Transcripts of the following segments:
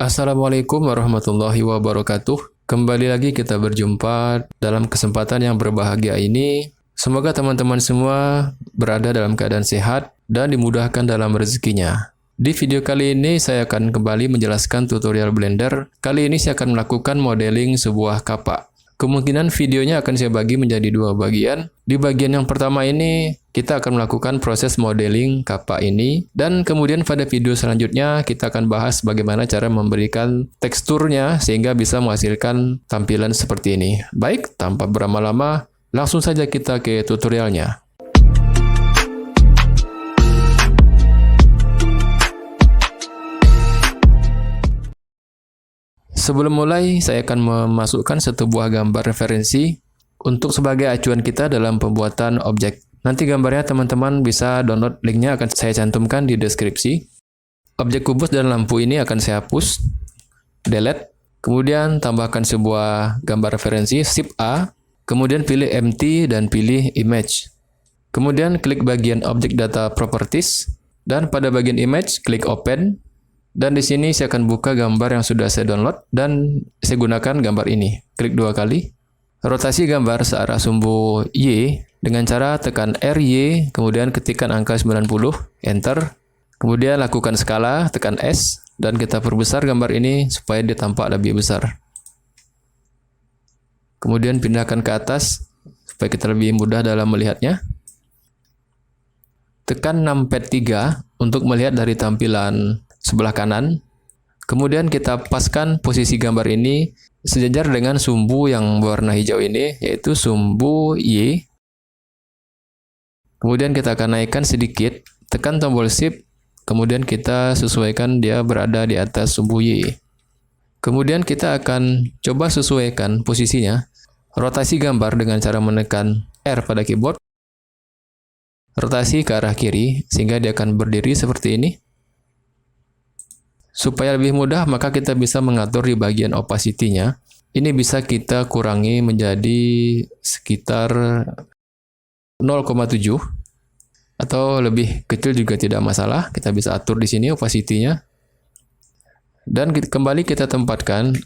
Assalamualaikum warahmatullahi wabarakatuh. Kembali lagi kita berjumpa dalam kesempatan yang berbahagia ini. Semoga teman-teman semua berada dalam keadaan sehat dan dimudahkan dalam rezekinya. Di video kali ini saya akan kembali menjelaskan tutorial Blender. Kali ini saya akan melakukan modeling sebuah kapak. Kemungkinan videonya akan saya bagi menjadi dua bagian. Di bagian yang pertama ini, kita akan melakukan proses modeling kapak ini. Dan kemudian pada video selanjutnya, kita akan bahas bagaimana cara memberikan teksturnya sehingga bisa menghasilkan tampilan seperti ini. Baik, tanpa berlama-lama, langsung saja kita ke tutorialnya. Sebelum mulai, saya akan memasukkan satu buah gambar referensi untuk sebagai acuan kita dalam pembuatan objek. Nanti gambarnya teman-teman bisa download, linknya akan saya cantumkan di deskripsi. Objek kubus dan lampu ini akan saya hapus, delete, kemudian tambahkan sebuah gambar referensi, Shift A, kemudian pilih empty dan pilih image. Kemudian klik bagian Object Data Properties, dan pada bagian image, klik open. Dan di sini saya akan buka gambar yang sudah saya download dan saya gunakan gambar ini. Klik dua kali. Rotasi gambar searah sumbu Y dengan cara tekan RY, kemudian ketikkan angka 90, enter. Kemudian lakukan skala, tekan S, dan kita perbesar gambar ini supaya dia tampak lebih besar. Kemudian pindahkan ke atas supaya kita lebih mudah dalam melihatnya. Tekan numpad 3 untuk melihat dari tampilan sebelah kanan. Kemudian kita paskan posisi gambar ini sejajar dengan sumbu yang berwarna hijau ini, yaitu sumbu Y. Kemudian kita akan naikkan sedikit, tekan tombol Shift, kemudian kita sesuaikan dia berada di atas sumbu Y. Kemudian kita akan coba sesuaikan posisinya, rotasi gambar dengan cara menekan R pada keyboard, rotasi ke arah kiri, sehingga dia akan berdiri seperti ini. Supaya lebih mudah, maka kita bisa mengatur di bagian opacity-nya. Ini bisa kita kurangi menjadi sekitar 0,7 atau lebih kecil juga tidak masalah. Kita bisa atur di sini opacity-nya. Dan kembali kita tempatkan,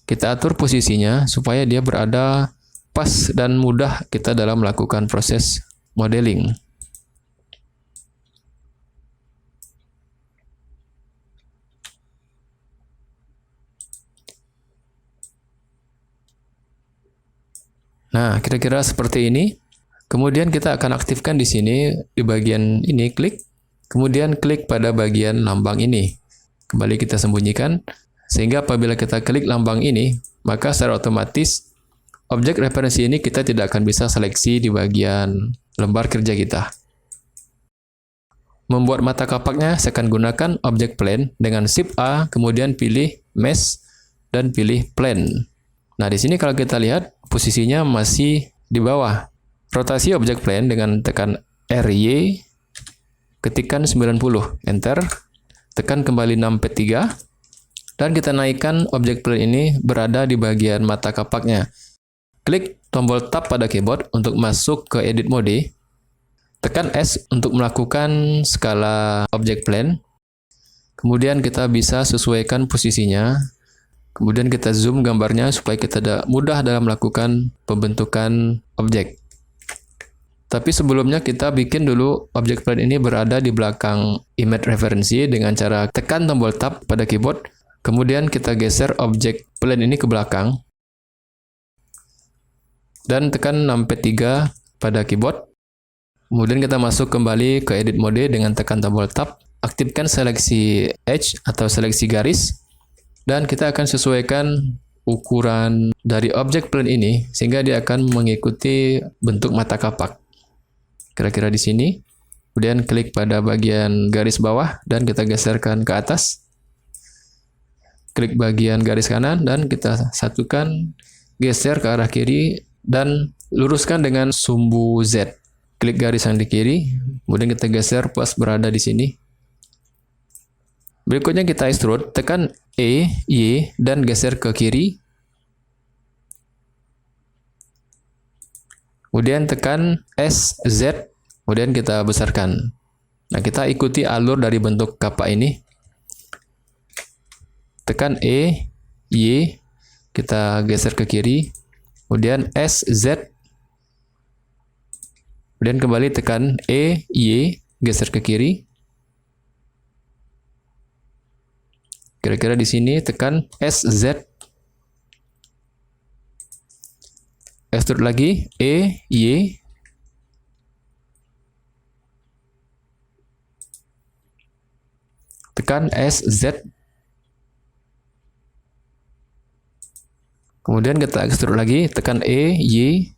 kita atur posisinya supaya dia berada pas dan mudah kita dalam melakukan proses modeling. Nah, kira-kira seperti ini. Kemudian kita akan aktifkan di sini, di bagian ini, klik. Kemudian klik pada bagian lambang ini. Kembali kita sembunyikan, sehingga apabila kita klik lambang ini, maka secara otomatis objek referensi ini kita tidak akan bisa seleksi di bagian lembar kerja kita. Membuat mata kapaknya, saya akan gunakan objek plane dengan Shift A, kemudian pilih mesh, dan pilih plane. Nah, di sini kalau kita lihat, posisinya masih di bawah. Rotasi objek plane dengan tekan RY, ketikkan 90, enter, tekan kembali numpad 3, dan kita naikkan objek plane ini berada di bagian mata kapaknya. Klik tombol tab pada keyboard untuk masuk ke edit mode, tekan S untuk melakukan skala objek plane, kemudian kita bisa sesuaikan posisinya. Kemudian kita zoom gambarnya supaya kita mudah dalam melakukan pembentukan objek. Tapi sebelumnya kita bikin dulu objek plane ini berada di belakang image referensi dengan cara tekan tombol tab pada keyboard. Kemudian kita geser objek plane ini ke belakang. Dan tekan numpad 3 pada keyboard. Kemudian kita masuk kembali ke edit mode dengan tekan tombol tab. Aktifkan seleksi edge atau seleksi garis. Dan kita akan sesuaikan ukuran dari objek plane ini sehingga dia akan mengikuti bentuk mata kapak. Kira-kira di sini. Kemudian klik pada bagian garis bawah dan kita geserkan ke atas. Klik bagian garis kanan dan kita satukan, geser ke arah kiri dan luruskan dengan sumbu Z. Klik garis yang di kiri, kemudian kita geser pas berada di sini. Berikutnya kita extrude, tekan E, Y, dan geser ke kiri. Kemudian tekan S, Z, kemudian kita besarkan. Nah, kita ikuti alur dari bentuk kapak ini. tekan E, Y, kita geser ke kiri, kemudian S, Z, kemudian kembali tekan E, Y, geser ke kiri. Kira-kira di sini tekan S, Z, extrude lagi, E, Y, tekan S, Z, kemudian kita extrude lagi, tekan E, Y,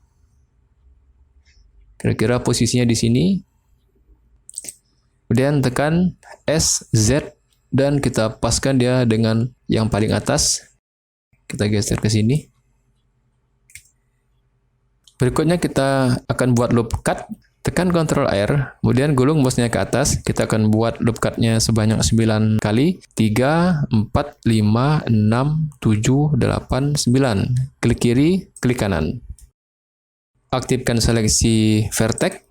kira-kira posisinya di sini, kemudian tekan S, Z, dan kita paskan dia dengan yang paling atas, kita geser ke sini. Berikutnya kita akan buat loop cut, tekan Ctrl R, kemudian gulung mouse-nya ke atas, kita akan buat loop cut-nya sebanyak 9 kali, 3, 4, 5, 6, 7, 8, 9. Klik kiri, klik kanan. Aktifkan seleksi vertex.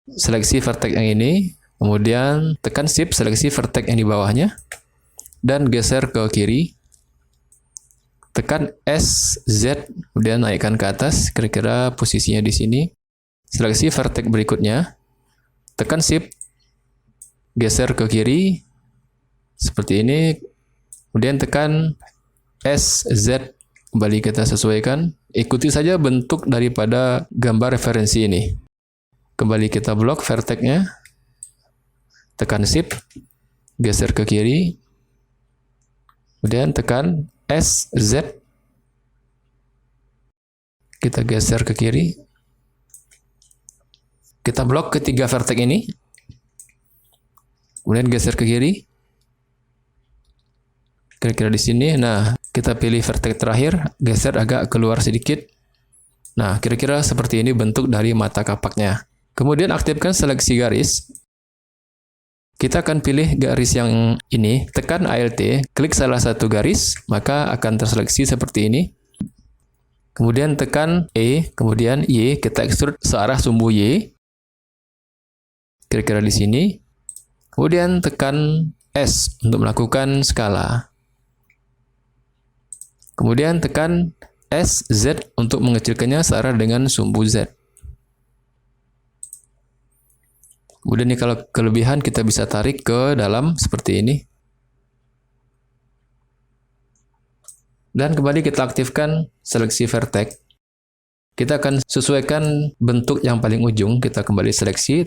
Seleksi vertex yang ini, kemudian tekan Shift, seleksi vertex yang di bawahnya, dan geser ke kiri. Tekan S, Z, kemudian naikkan ke atas, kira-kira posisinya di sini. Seleksi vertex berikutnya, tekan Shift, geser ke kiri, seperti ini. Kemudian tekan S, Z, kembali kita sesuaikan. Ikuti saja bentuk daripada gambar referensi ini. Kembali kita blok vertex-nya, tekan Shift, geser ke kiri, kemudian tekan S, Z, kita geser ke kiri, kita blok ketiga vertex ini, kemudian geser ke kiri, kira-kira di sini. Nah, kita pilih vertex terakhir, geser agak keluar sedikit. Nah, kira-kira seperti ini bentuk dari mata kapaknya. Kemudian aktifkan seleksi garis. Kita akan pilih garis yang ini, tekan Alt, klik salah satu garis, maka akan terseleksi seperti ini. Kemudian tekan E, kemudian Y, kita extrude searah sumbu Y. Kira-kira di sini. Kemudian tekan S untuk melakukan skala. Kemudian tekan S, Z untuk mengecilkannya searah dengan sumbu Z. Kemudian ini kalau kelebihan kita bisa tarik ke dalam seperti ini. Dan kembali kita aktifkan seleksi vertex. Kita akan sesuaikan bentuk yang paling ujung. Kita kembali seleksi.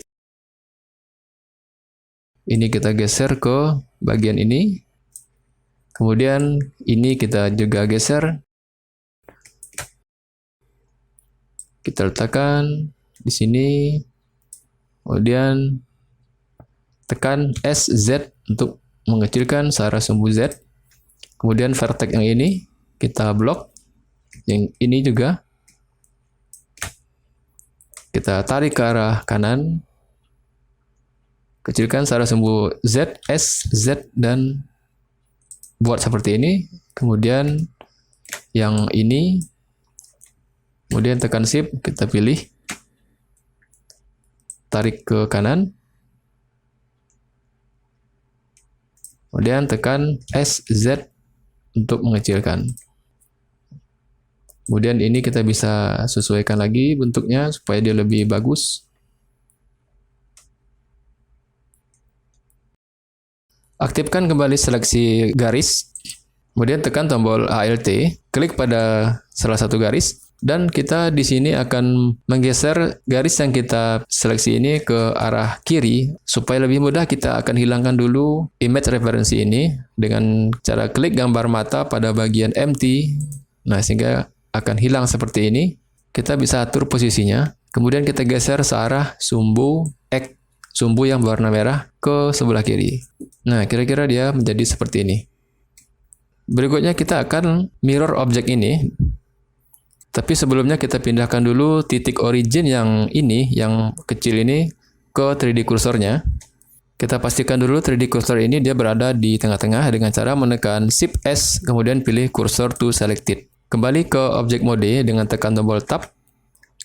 Ini kita geser ke bagian ini. Kemudian ini kita juga geser. Kita letakkan di sini. Kemudian tekan S, Z untuk mengecilkan searah sumbu Z. Kemudian vertex yang ini kita blok. Yang ini juga kita tarik ke arah kanan. Kecilkan searah sumbu Z, S, Z, dan buat seperti ini. Kemudian yang ini, kemudian tekan Shift, kita pilih. Tarik ke kanan, kemudian tekan S, Z untuk mengecilkan. Kemudian ini kita bisa sesuaikan lagi bentuknya supaya dia lebih bagus. Aktifkan kembali seleksi garis, kemudian tekan tombol Alt, klik pada salah satu garis. Dan kita di sini akan menggeser garis yang kita seleksi ini ke arah kiri. Supaya lebih mudah kita akan hilangkan dulu image referensi ini dengan cara klik gambar mata pada bagian empty. Nah, sehingga akan hilang seperti ini. Kita bisa atur posisinya. Kemudian kita geser searah sumbu X, sumbu yang berwarna merah ke sebelah kiri. Nah, kira-kira dia menjadi seperti ini. Berikutnya kita akan mirror objek ini. Tapi sebelumnya kita pindahkan dulu titik origin yang ini, yang kecil ini, ke 3D kursornya. Kita pastikan dulu 3D cursor ini dia berada di tengah-tengah dengan cara menekan Shift S, kemudian pilih cursor to selected. Kembali ke object mode dengan tekan tombol Tab.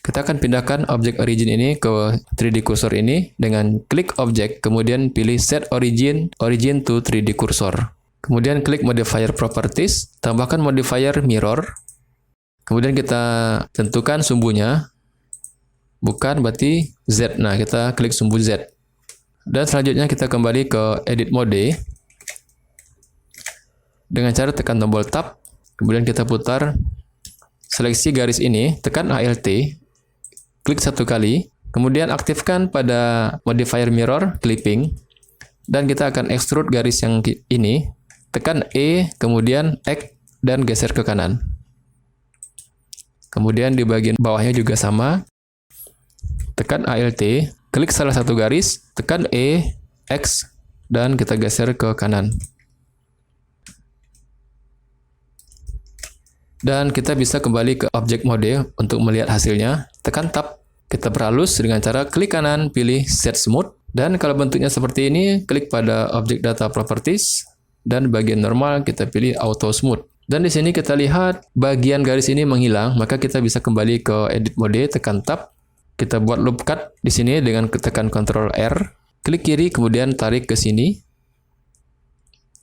Kita akan pindahkan objek origin ini ke 3D cursor ini dengan klik objek, kemudian pilih set origin to 3D cursor. Kemudian klik modifier properties, tambahkan modifier mirror. Kemudian kita tentukan sumbunya. Bukan berarti Z. Nah, kita klik sumbu Z. Dan selanjutnya kita kembali ke edit mode. Dengan cara tekan tombol tab, kemudian kita putar, seleksi garis ini, tekan Alt, klik satu kali, kemudian aktifkan pada modifier mirror, clipping, dan kita akan extrude garis yang ini, tekan E, kemudian X, dan geser ke kanan. Kemudian di bagian bawahnya juga sama, tekan Alt, klik salah satu garis, tekan E, X, dan kita geser ke kanan. Dan kita bisa kembali ke objek mode untuk melihat hasilnya. Tekan tab, kita perhalus dengan cara klik kanan, pilih set smooth. Dan kalau bentuknya seperti ini, klik pada objek data properties. Dan bagian normal kita pilih auto smooth. Dan di sini kita lihat bagian garis ini menghilang, maka kita bisa kembali ke edit mode, tekan tab. Kita buat loop cut di sini dengan tekan Ctrl R. Klik kiri, kemudian tarik ke sini.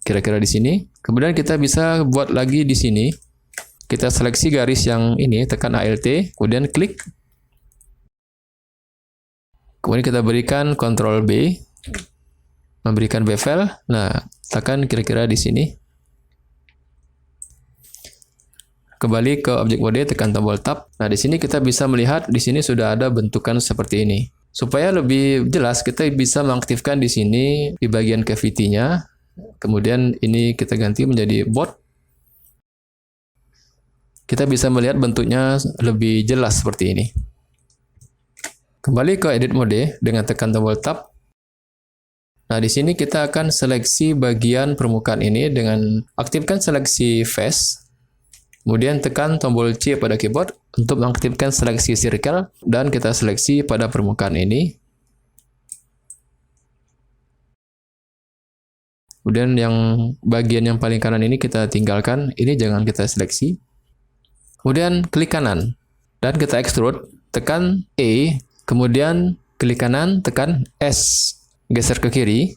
Kira-kira di sini. Kemudian kita bisa buat lagi di sini. Kita seleksi garis yang ini, tekan Alt, kemudian klik. Kemudian kita berikan Ctrl B, memberikan bevel. Nah, tekan kira-kira di sini. Kembali ke objek mode, tekan tombol tab. Nah, di sini kita bisa melihat di sini sudah ada bentukan seperti ini. Supaya lebih jelas, kita bisa mengaktifkan di sini di bagian cavity-nya. Kemudian ini kita ganti menjadi board. Kita bisa melihat bentuknya lebih jelas seperti ini. Kembali ke edit mode dengan tekan tombol tab. Nah, di sini kita akan seleksi bagian permukaan ini dengan aktifkan seleksi face. Kemudian tekan tombol C pada keyboard untuk mengaktifkan seleksi circle dan kita seleksi pada permukaan ini. Kemudian yang bagian yang paling kanan ini kita tinggalkan, ini jangan kita seleksi. Kemudian klik kanan dan kita extrude, tekan E, kemudian klik kanan, tekan S, geser ke kiri.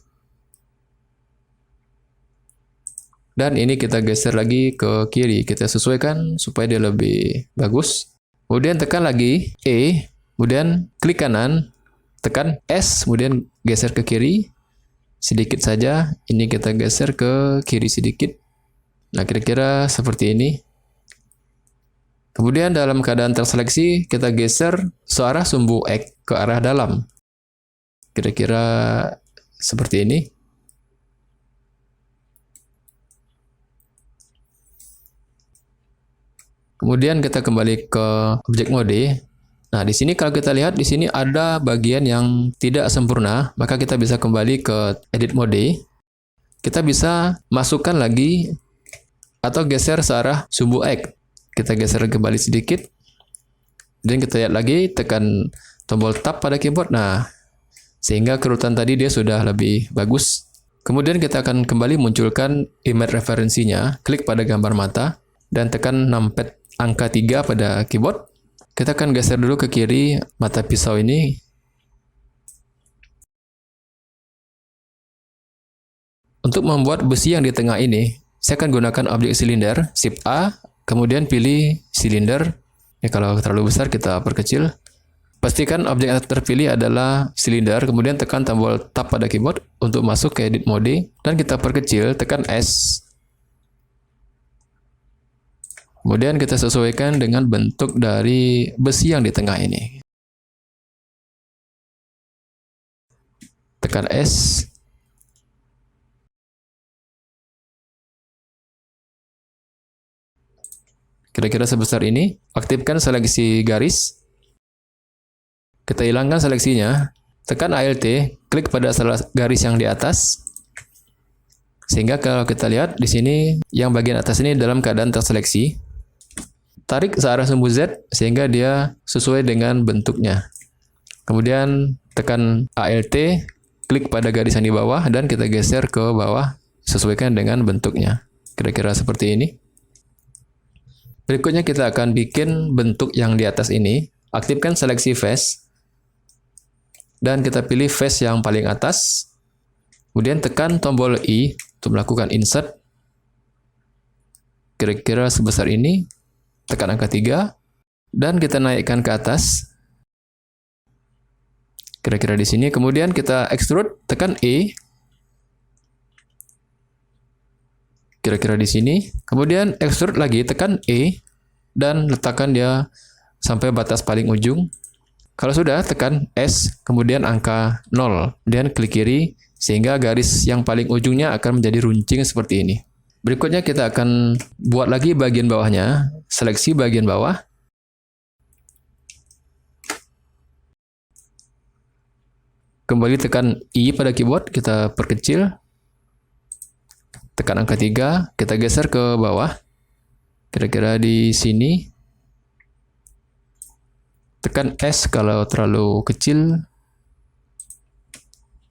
Dan ini kita geser lagi ke kiri, kita sesuaikan supaya dia lebih bagus. Kemudian tekan lagi E, kemudian klik kanan, tekan S, kemudian geser ke kiri. Sedikit saja, ini kita geser ke kiri sedikit. Nah, kira-kira seperti ini. Kemudian dalam keadaan terseleksi, kita geser searah sumbu X ke arah dalam. Kira-kira seperti ini. Kemudian kita kembali ke objek mode. Nah, di sini kalau kita lihat, di sini ada bagian yang tidak sempurna, maka kita bisa kembali ke edit mode. Kita bisa masukkan lagi atau geser searah sumbu X. Kita geser kembali sedikit. Dan kita lihat lagi, tekan tombol tab pada keyboard. Nah, sehingga kerutan tadi dia sudah lebih bagus. Kemudian kita akan kembali munculkan image referensinya. Klik pada gambar mata dan tekan numpad angka 3 pada keyboard. Kita akan geser dulu ke kiri mata pisau ini. Untuk membuat besi yang di tengah ini, saya akan gunakan objek silinder, Shift A, kemudian pilih silinder. Ya, kalau terlalu besar kita perkecil. Pastikan objek yang terpilih adalah silinder, kemudian tekan tombol tab pada keyboard untuk masuk ke edit mode dan kita perkecil, tekan S. Kemudian kita sesuaikan dengan bentuk dari besi yang di tengah ini. Tekan S. Kira-kira sebesar ini. Aktifkan seleksi garis. Kita hilangkan seleksinya. Tekan Alt, klik pada salah garis yang di atas. Sehingga kalau kita lihat di sini, yang bagian atas ini dalam keadaan terseleksi. Tarik searah sumbu Z sehingga dia sesuai dengan bentuknya. Kemudian tekan Alt, klik pada garis yang di bawah dan kita geser ke bawah sesuaikan dengan bentuknya. Kira-kira seperti ini. Berikutnya kita akan bikin bentuk yang di atas ini. aktifkan seleksi face, dan kita pilih face yang paling atas. Kemudian tekan tombol I untuk melakukan insert. Kira-kira sebesar ini. Tekan angka 3. Dan kita naikkan ke atas. Kira-kira di sini. Kemudian kita extrude. Tekan E. Kira-kira di sini. Kemudian extrude lagi. Tekan E. Dan letakkan dia sampai batas paling ujung. Kalau sudah, tekan S, kemudian angka 0. Kemudian klik kiri, sehingga garis yang paling ujungnya akan menjadi runcing seperti ini. Berikutnya kita akan buat lagi bagian bawahnya. Seleksi bagian bawah. Kembali tekan I pada keyboard, kita perkecil. Tekan angka 3, kita geser ke bawah. Kira-kira di sini. Tekan S kalau terlalu kecil.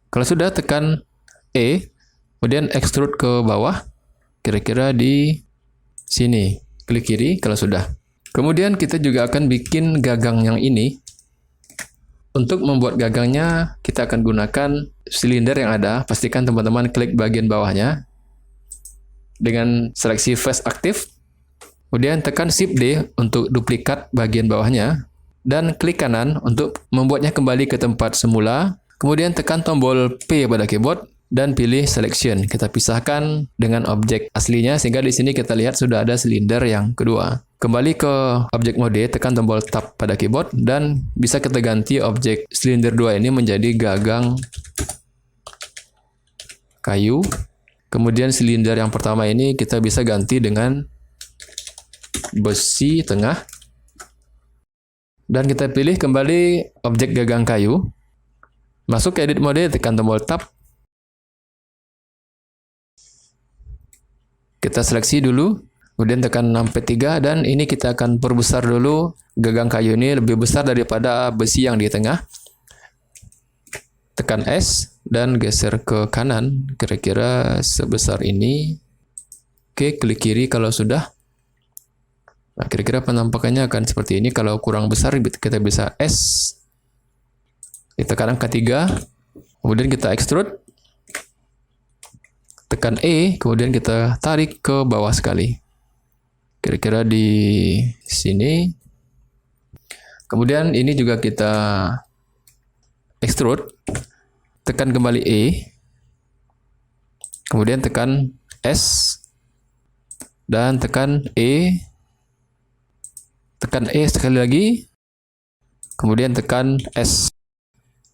Kalau sudah, tekan E, kemudian extrude ke bawah. Kira-kira di sini. Klik kiri kalau sudah. Kemudian kita juga akan bikin gagang yang ini. Untuk membuat gagangnya, kita akan gunakan silinder yang ada. Pastikan teman-teman klik bagian bawahnya. Dengan seleksi face aktif. Kemudian tekan Shift D untuk duplikat bagian bawahnya. Dan klik kanan untuk membuatnya kembali ke tempat semula. Kemudian tekan tombol P pada keyboard dan pilih selection. Kita pisahkan dengan objek aslinya sehingga di sini kita lihat sudah ada silinder yang kedua. Kembali ke objek mode, tekan tombol Tab pada keyboard dan bisa kita ganti objek silinder 2 ini menjadi gagang kayu. Kemudian silinder yang pertama ini kita bisa ganti dengan besi tengah. Dan kita pilih kembali objek gagang kayu. Masuk ke edit mode, tekan tombol Tab. Kita seleksi dulu, kemudian tekan sampai 3, dan ini kita akan perbesar dulu. Gagang kayu ini lebih besar daripada besi yang di tengah. Tekan S, dan geser ke kanan, kira-kira sebesar ini. Oke, klik kiri kalau sudah. Nah, kira-kira penampakannya akan seperti ini. Kalau kurang besar, kita bisa S. Tekan angka 3. Kemudian kita extrude. Tekan E. Kemudian kita tarik ke bawah sekali. Kira-kira di sini. Kemudian ini juga kita extrude. Tekan kembali E. Kemudian tekan S. Dan tekan E. Tekan E sekali lagi, kemudian tekan S.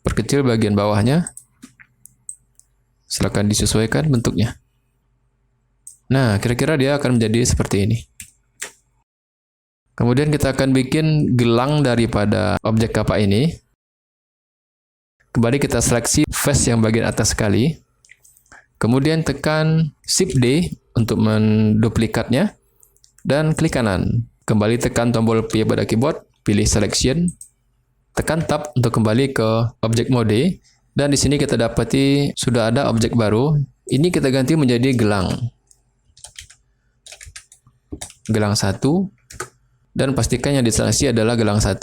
Perkecil bagian bawahnya. Silakan disesuaikan bentuknya. Nah, kira-kira dia akan menjadi seperti ini. Kemudian kita akan bikin gelang daripada objek kapak ini. Kembali kita seleksi face yang bagian atas sekali. Kemudian tekan Shift D untuk menduplikatnya. Dan klik kanan. Kembali tekan tombol P pada keyboard, pilih selection, tekan Tab untuk kembali ke objek mode, dan di sini kita dapati sudah ada objek baru. Ini kita ganti menjadi gelang. Gelang 1, dan pastikan yang diseleksi adalah gelang 1.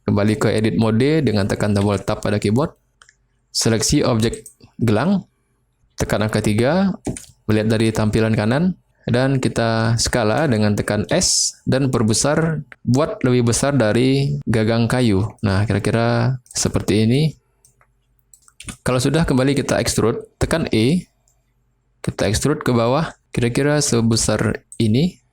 Kembali ke edit mode dengan tekan tombol Tab pada keyboard, seleksi objek gelang, tekan angka 3, melihat dari tampilan kanan. Dan kita skala dengan tekan S dan perbesar, buat lebih besar dari gagang kayu. Nah, kira-kira seperti ini. Kalau sudah, kembali kita extrude, tekan E. Kita extrude ke bawah, kira-kira sebesar ini.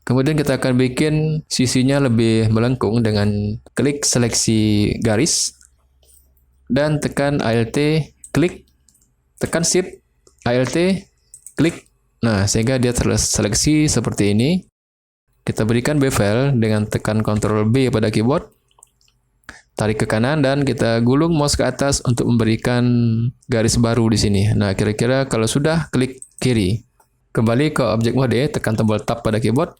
Kemudian kita akan bikin sisinya lebih melengkung dengan klik seleksi garis. Dan tekan Alt, klik. Tekan Shift, Alt, klik. Nah, sehingga dia terseleksi seperti ini. Kita berikan bevel dengan tekan Ctrl B pada keyboard. Tarik ke kanan dan kita gulung mouse ke atas untuk memberikan garis baru di sini. Nah, kira-kira kalau sudah, klik kiri. Kembali ke objek mode, tekan tombol Tab pada keyboard.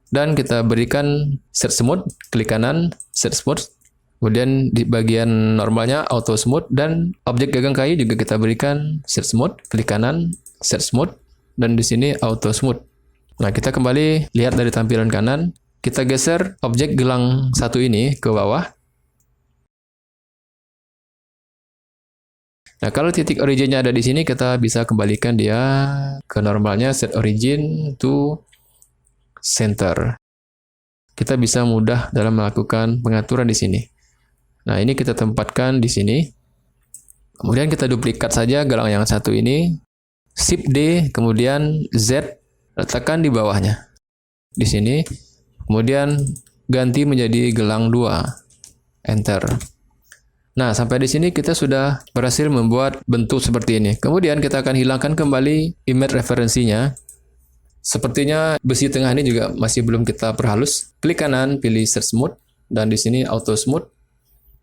Dan kita berikan Set Smooth, klik kanan, Set Smooth. Kemudian di bagian normalnya auto smooth, dan objek gagang kayu juga kita berikan set smooth, klik kanan, set smooth, dan di sini auto smooth. Nah, kita kembali lihat dari tampilan kanan. Kita geser objek gelang satu ini ke bawah. Nah, kalau titik originnya ada di sini, kita bisa kembalikan dia ke normalnya, set origin to center. Kita bisa mudah dalam melakukan pengaturan di sini. Nah, ini kita tempatkan di sini. Kemudian kita duplikat saja gelang yang satu ini. Shift D, kemudian Z, letakkan di bawahnya. Di sini. Kemudian ganti menjadi gelang 2. Enter. Nah, sampai di sini kita sudah berhasil membuat bentuk seperti ini. Kemudian kita akan hilangkan kembali image referensinya. Sepertinya besi tengah ini juga masih belum kita perhalus. Klik kanan, pilih Search Smooth, dan di sini Auto Smooth.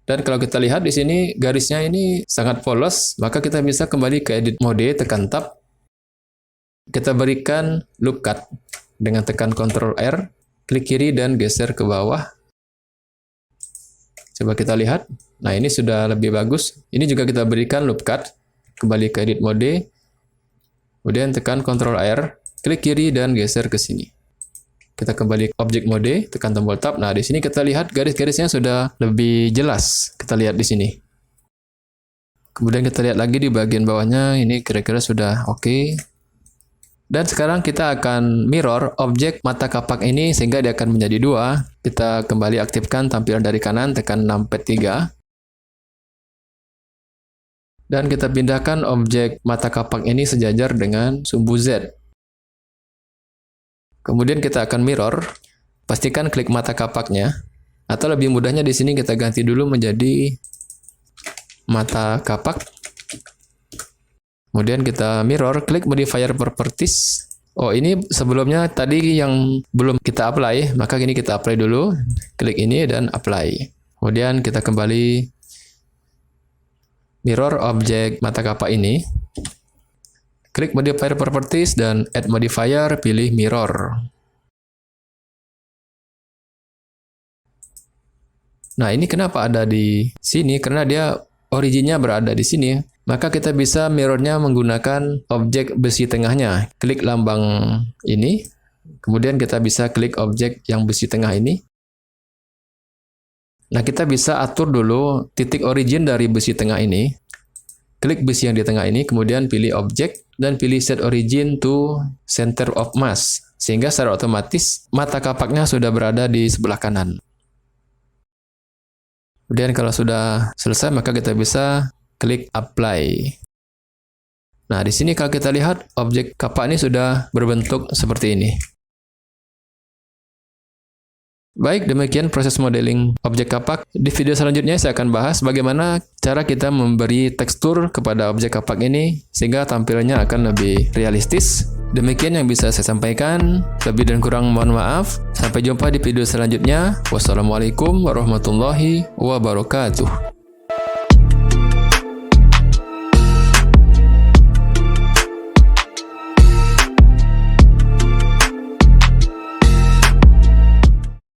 Dan kalau kita lihat di sini garisnya ini sangat polos, maka kita bisa kembali ke Edit Mode, tekan Tab. Kita berikan Loop Cut dengan tekan Ctrl R, klik kiri dan geser ke bawah. Coba kita lihat. Nah, ini sudah lebih bagus. Ini juga kita berikan loop cut. Kembali ke edit mode. Kemudian tekan Ctrl R, klik kiri dan geser ke sini. Kita kembali ke object mode, tekan tombol tab. Nah, di sini kita lihat garis-garisnya sudah lebih jelas. Kita lihat di sini. Kemudian kita lihat lagi di bagian bawahnya. Ini kira-kira sudah oke. Dan sekarang kita akan mirror objek mata kapak ini sehingga dia akan menjadi 2. Kita kembali aktifkan tampilan dari kanan, tekan numpad 3. Dan kita pindahkan objek mata kapak ini sejajar dengan sumbu Z. Kemudian kita akan mirror, pastikan klik mata kapaknya, atau lebih mudahnya di sini kita ganti dulu menjadi mata kapak. Kemudian kita mirror, klik modifier properties. Oh, ini sebelumnya tadi yang belum kita apply, maka ini kita apply dulu. Klik ini dan apply. Kemudian kita kembali mirror objek mata kapak ini. Klik modifier properties dan add modifier, pilih mirror. Nah, ini kenapa ada di sini? Karena dia originnya berada di sini. Maka kita bisa mirrornya menggunakan objek besi tengahnya. Klik lambang ini, kemudian kita bisa klik objek yang besi tengah ini. Nah, kita bisa atur dulu titik origin dari besi tengah ini. Klik besi yang di tengah ini, kemudian pilih objek, dan pilih set origin to center of mass. Sehingga secara otomatis mata kapaknya sudah berada di sebelah kanan. Kemudian kalau sudah selesai, maka kita bisa klik apply. Nah, di sini kalau kita lihat objek kapak ini sudah berbentuk seperti ini. Baik, demikian proses modeling objek kapak. Di video selanjutnya saya akan bahas bagaimana cara kita memberi tekstur kepada objek kapak ini sehingga tampilannya akan lebih realistis. Demikian yang bisa saya sampaikan. Lebih dan kurang mohon maaf. Sampai jumpa di video selanjutnya. Wassalamualaikum warahmatullahi wabarakatuh.